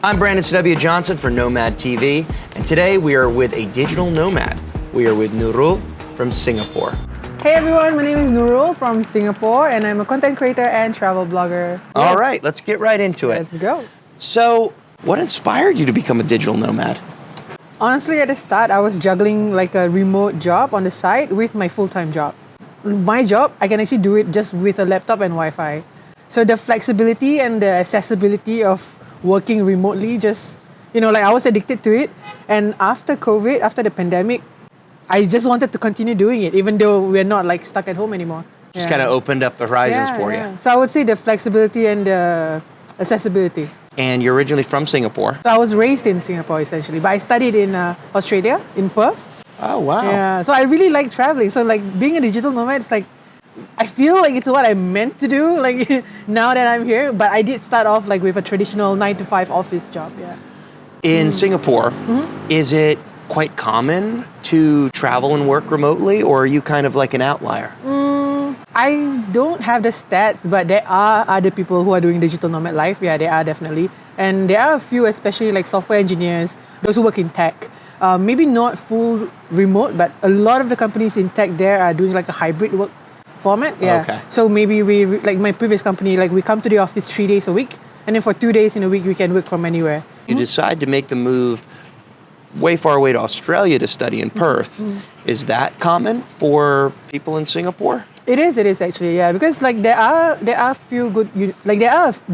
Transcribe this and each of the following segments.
I'm Brandon C.W. Johnson for Nomad TV, and today we are with a digital nomad. We are with Nurul from Singapore. Hey everyone, my name is Nurul from Singapore, and I'm a content creator and travel blogger. All right, let's get right into it. Let's go. So, what inspired you to become a digital nomad? Honestly, at the start, I was juggling like a remote job on the side with my full-time job. My job, I can actually do it just with a laptop and Wi-Fi. So the flexibility and the accessibility of working remotely just, I was addicted to it. And after COVID, after the pandemic, I just wanted to continue doing it, even though we're not like stuck at home anymore. Just kind of opened up the horizons for you. So I would say the flexibility and the accessibility. And you're originally from Singapore. So I was raised in Singapore essentially, but I studied in Australia, in Perth. Oh, wow. Yeah, so I really like traveling. So like being a digital nomad, it's like, I feel like it's what I meant to do, like now that I'm here. But I did start off like with a traditional 9-to-5 office job, In Singapore, is it quite common to travel and work remotely, or are you kind of like an outlier? I don't have the stats, but there are other people who are doing digital nomad life. Yeah, there are definitely. And there are a few, especially like software engineers, those who work in tech. Maybe not full remote, but a lot of the companies in tech there are doing like a hybrid work format. Yeah. Okay. So maybe like my previous company, like we come to the office 3 days a week, and then for 2 days in a week, we can work from anywhere. You decide to make the move way far away to Australia to study in Perth. Is that common for people in Singapore? It is actually, yeah, because like there are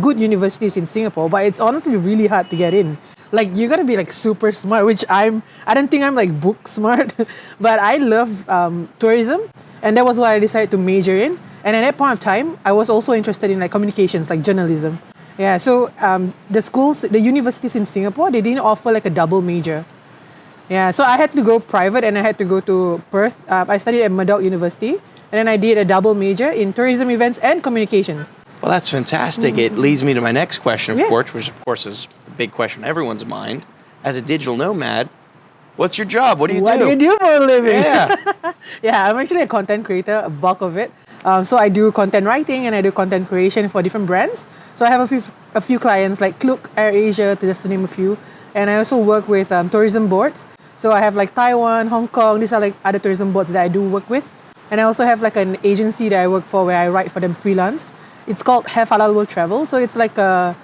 good universities in Singapore, but it's honestly really hard to get in. Like you gotta be like super smart, which I don't think I'm like book smart, but I love tourism, and that was what I decided to major in. And at that point of time, I was also interested in like communications, like journalism. Yeah, so the universities in Singapore, they didn't offer like a double major. Yeah, so I had to go private and I had to go to Perth. I studied at Murdoch University, and then I did a double major in tourism events and communications. Well, that's fantastic. It leads me to my next question, of course, which of course is the big question on everyone's mind. As a digital nomad, what's your job? What do you do? What do you do for a living? Yeah. Yeah, I'm actually a content creator, a bulk of it. So I do content writing and I do content creation for different brands. So I have a few clients like Klook, AirAsia, to just to name a few. And I also work with tourism boards. So I have like Taiwan, Hong Kong, these are like other tourism boards that I do work with. And I also have like an agency that I work for where I write for them freelance. It's called Have Halal World Travel. So it's like a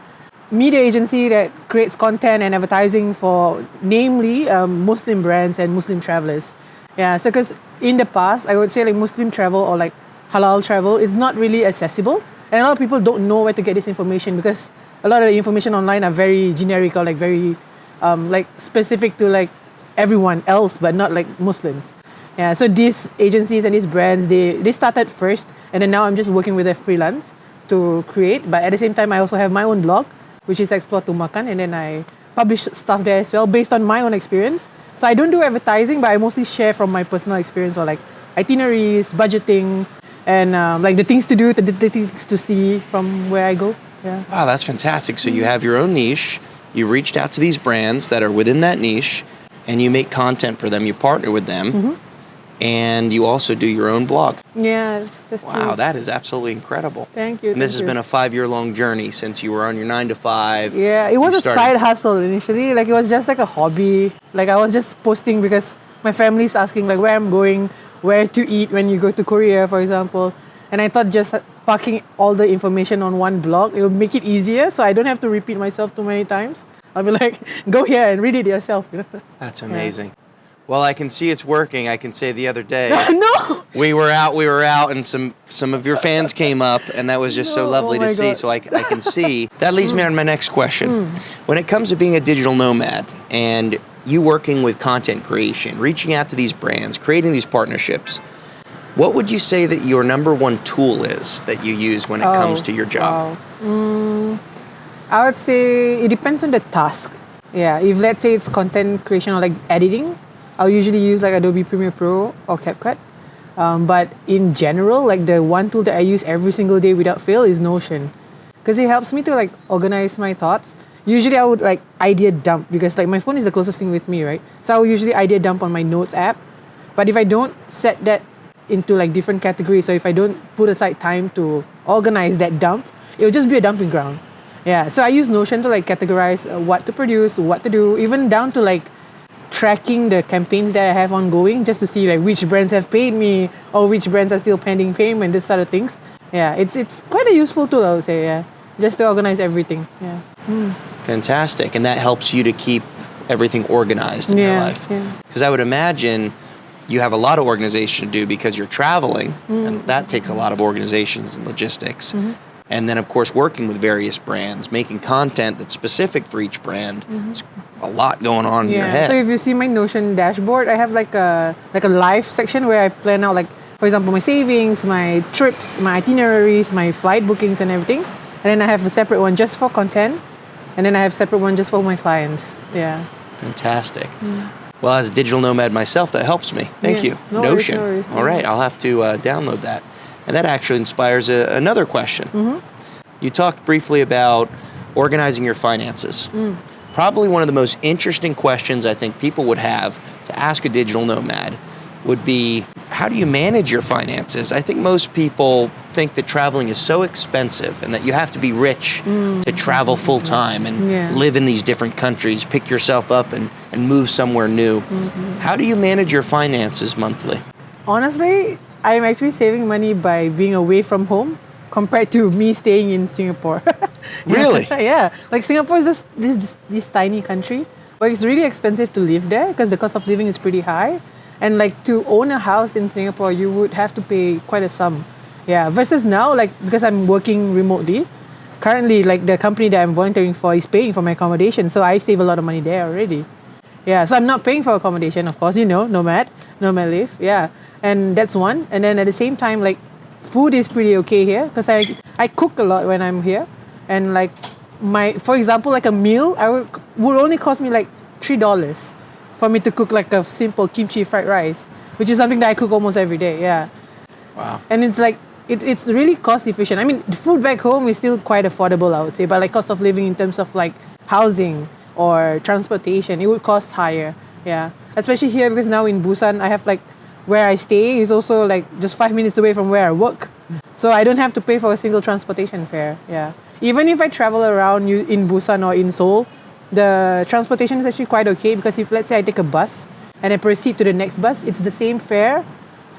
media agency that creates content and advertising for namely Muslim brands and Muslim travelers. Yeah, so because in the past, I would say like Muslim travel or like halal travel is not really accessible. And a lot of people don't know where to get this information because a lot of the information online are very generic or like very like specific to like everyone else, but not like Muslims. Yeah, so these agencies and these brands, they started first, and then now I'm just working with a freelance to create. But at the same time, I also have my own blog, which is Explore to Makan, and then I publish stuff there as well based on my own experience. So I don't do advertising, but I mostly share from my personal experience or like itineraries, budgeting, and like the things to do, the things to see from where I go. Yeah. Wow, that's fantastic. So you have your own niche. You reached out to these brands that are within that niche, and you make content for them. You partner with them. And you also do your own blog. Yeah, that's true. Wow, that is absolutely incredible. Thank you. And this has been a 5-year-long journey since you were on your 9-to-5. Yeah, it was a side hustle initially. Like it was just like a hobby. Like I was just posting because my family's asking like where I'm going, where to eat when you go to Korea, for example. And I thought just packing all the information on one blog, it would make it easier so I don't have to repeat myself too many times. I'll be like, go here and read it yourself. That's amazing. Yeah. Well, I can see it's working. I can say the other day, no, we were out, and some of your fans came up, and that was just so lovely to see. God. So I can see. That leads me on my next question. When it comes to being a digital nomad and you working with content creation, reaching out to these brands, creating these partnerships, what would you say that your number one tool is that you use when it comes to your job? Wow. I would say it depends on the task. Yeah, if let's say it's content creation or like editing, I'll usually use like Adobe Premiere Pro or CapCut. But in general, like the one tool that I use every single day without fail is Notion. Because it helps me to like organize my thoughts. Usually I would like idea dump because like my phone is the closest thing with me, right? So I will usually idea dump on my notes app. But if I don't set that into like different categories, so if I don't put aside time to organize that dump, it'll just be a dumping ground. Yeah, so I use Notion to like categorize what to produce, what to do, even down to like tracking the campaigns that I have ongoing, just to see like which brands have paid me or which brands are still pending payment, this sort of things. Yeah, it's quite a useful tool, I would say. Yeah, just to organize everything. Yeah. Fantastic. And that helps you to keep everything organized in your life. Yeah. Because I would imagine you have a lot of organization to do because you're traveling, and that takes a lot of organizations and logistics. And then, of course, working with various brands, making content that's specific for each brand. There's a lot going on in your head. So if you see my Notion dashboard, I have like a life section where I plan out, like, for example, my savings, my trips, my itineraries, my flight bookings and everything. And then I have a separate one just for content. And then I have a separate one just for my clients. Yeah. Fantastic. Well, as a digital nomad myself, that helps me. Thank you. No Notion. worries. All right, I'll have to download that. And that actually inspires another question. You talked briefly about organizing your finances. Probably one of the most interesting questions I think people would have to ask a digital nomad would be, how do you manage your finances? I think most people think that traveling is so expensive and that you have to be rich to travel full time and live in these different countries, pick yourself up and move somewhere new. How do you manage your finances monthly? Honestly, I'm actually saving money by being away from home compared to me staying in Singapore. Really? Yeah. Like Singapore is this tiny country, but it's really expensive to live there because the cost of living is pretty high. And like to own a house in Singapore, you would have to pay quite a sum. Yeah. Versus now, like because I'm working remotely, currently like the company that I'm volunteering for is paying for my accommodation. So I save a lot of money there already. Yeah. So I'm not paying for accommodation, of course, Nomad live. Yeah. And that's one. And then at the same time, like food is pretty okay here because I cook a lot when I'm here. And like for example, like a meal, would only cost me like $3 for me to cook like a simple kimchi fried rice, which is something that I cook almost every day. Yeah. Wow. And it's like, it's really cost efficient. I mean, the food back home is still quite affordable, I would say, but like cost of living in terms of like housing or transportation, it would cost higher. Yeah. Especially here because now in Busan, I have like, where I stay is also like just 5 minutes away from where I work. So I don't have to pay for a single transportation fare. Yeah. Even if I travel around in Busan or in Seoul, the transportation is actually quite okay because if let's say I take a bus and I proceed to the next bus, it's the same fare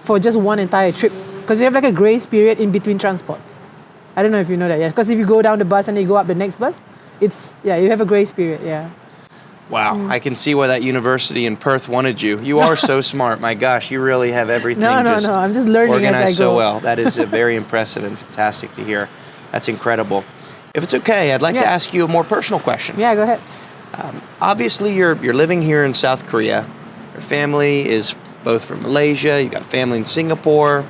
for just one entire trip because you have like a grace period in between transports. I don't know if you know that, yeah. Because if you go down the bus and you go up the next bus, you have a grace period, yeah. Wow, I can see why that university in Perth wanted you. You are so smart. My gosh, you really have everything No, I'm just learning organized as I go. so well. That is very impressive and fantastic to hear. That's incredible. If it's okay, I'd like to ask you a more personal question. Yeah, go ahead. Obviously, you're living here in South Korea. Your family is both from Malaysia. You got family in Singapore.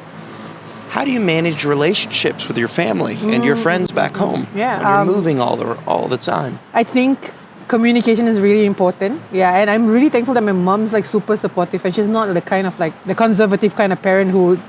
How do you manage relationships with your family and your friends back home when you're moving all the time? I think communication is really important. Yeah, and I'm really thankful that my mom's like super supportive and she's not the kind of like the conservative kind of parent who would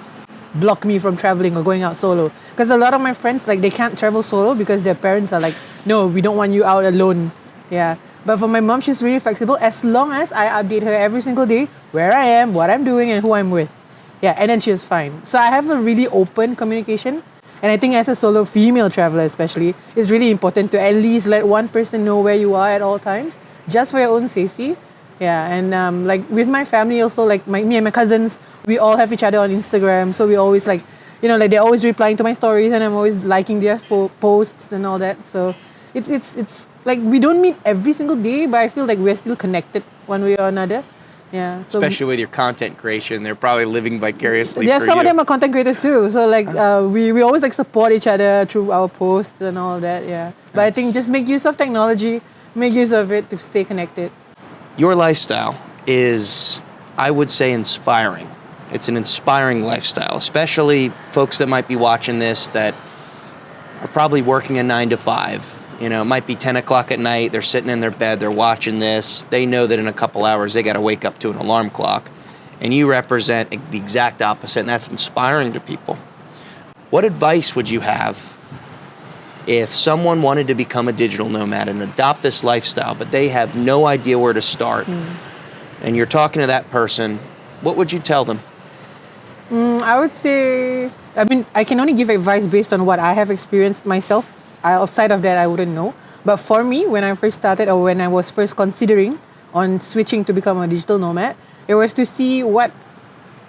block me from traveling or going out solo. Because a lot of my friends, like they can't travel solo because their parents are like, no, we don't want you out alone. Yeah. But for my mom, she's really flexible as long as I update her every single day where I am, what I'm doing, and who I'm with. Yeah, and then she's fine. So I have a really open communication. And I think as a solo female traveler especially, it's really important to at least let one person know where you are at all times, just for your own safety. Yeah, and like with my family also, like me and my cousins, we all have each other on Instagram. So we always like, like they're always replying to my stories and I'm always liking their posts and all that. So it's like we don't meet every single day, but I feel like we're still connected one way or another. Yeah. So especially with your content creation, they're probably living vicariously yeah, for some you. of them are content creators too. So like we always like support each other through our posts and all that. Yeah. But I think just make use of technology, make use of it to stay connected. Your lifestyle is, I would say, inspiring. It's an inspiring lifestyle, especially folks that might be watching this that are probably working a 9 to 5. It might be 10 o'clock at night. They're sitting in their bed. They're watching this. They know that in a couple hours they got to wake up to an alarm clock. And you represent the exact opposite, and that's inspiring to people. What advice would you have if someone wanted to become a digital nomad and adopt this lifestyle, but they have no idea where to start? And you're talking to that person, what would you tell them? I would say, I can only give advice based on what I have experienced myself. Outside of that, I wouldn't know. But for me, when I first started or when I was first considering on switching to become a digital nomad, it was to see what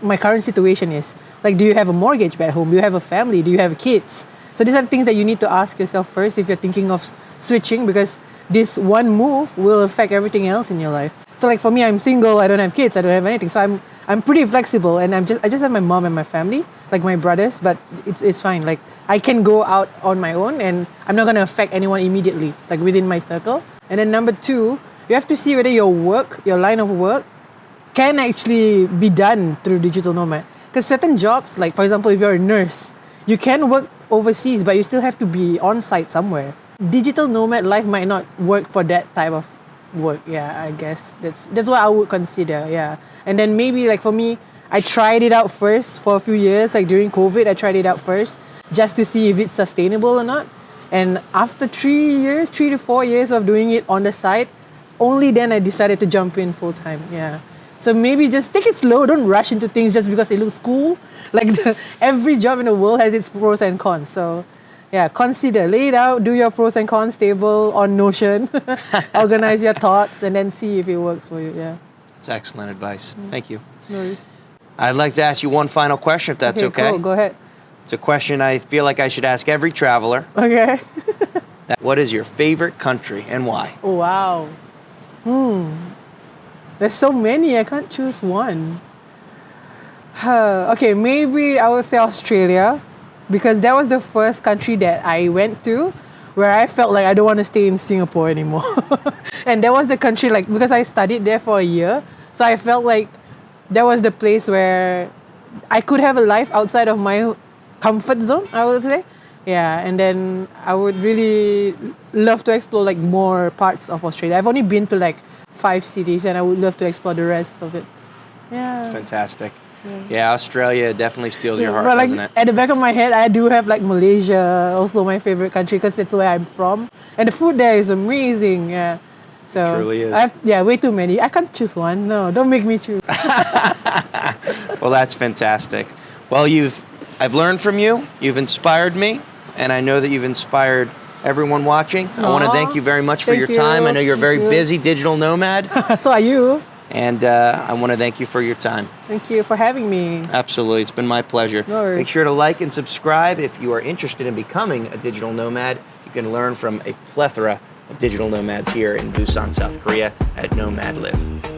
my current situation is. Like, do you have a mortgage back home? Do you have a family? Do you have kids? So these are things that you need to ask yourself first if you're thinking of switching, because this one move will affect everything else in your life. So like for me, I'm single, I don't have kids, I don't have anything. So I'm pretty flexible, and I just have my mom and my family, like my brothers, but it's fine. Like I can go out on my own and I'm not gonna affect anyone immediately, like within my circle. And then number two, you have to see whether your work, your line of work, can actually be done through digital nomad. Because certain jobs, like for example, if you're a nurse, you can work overseas, but you still have to be on site somewhere. Digital nomad life might not work for that type of work. Yeah, I guess that's what I would consider. Yeah, and then maybe like for me, I tried it out first for a few years. Like during COVID, I tried it out first just to see if it's sustainable or not. And after 3 to 4 years of doing it on the side, only then I decided to jump in full time. Yeah. So maybe just take it slow. Don't rush into things just because it looks cool. Like every job in the world has its pros and cons. So yeah, consider, lay it out, do your pros and cons table on Notion, organize your thoughts, and then see if it works for you. Yeah. That's excellent advice. Thank you. No worries. I'd like to ask you one final question, if that's okay. Cool. Go ahead. It's a question I feel like I should ask every traveler. Okay. What is your favorite country and why? Oh, wow. There's so many, I can't choose one. Okay, maybe I would say Australia, because that was the first country that I went to where I felt like I don't want to stay in Singapore anymore. And that was the country, like, because I studied there for a year, so I felt like that was the place where I could have a life outside of my comfort zone, I would say. Yeah, and then I would really love to explore like more parts of Australia. I've only been to like 5 cities, and I would love to explore the rest of it. Yeah. That's fantastic. Yeah, Australia definitely steals your heart, but like doesn't it? at the back of my head, I do have like Malaysia, also my favorite country, because it's where I'm from, and the food there is amazing. Yeah, so It truly is. Way too many. I can't choose one. No, don't make me choose. Well, that's fantastic. Well, I've learned from you. You've inspired me, and I know that you've inspired everyone watching. I want to thank you very much for Thank your you. time. I know you're a very Thank you. busy digital nomad, So are you. and I want to thank you for your time. Thank you for having me. Absolutely. It's been my pleasure. No worries. Make sure to like and subscribe if you are interested in becoming a digital nomad. You can learn from a plethora of digital nomads here in Busan, South Korea at Nomad Live.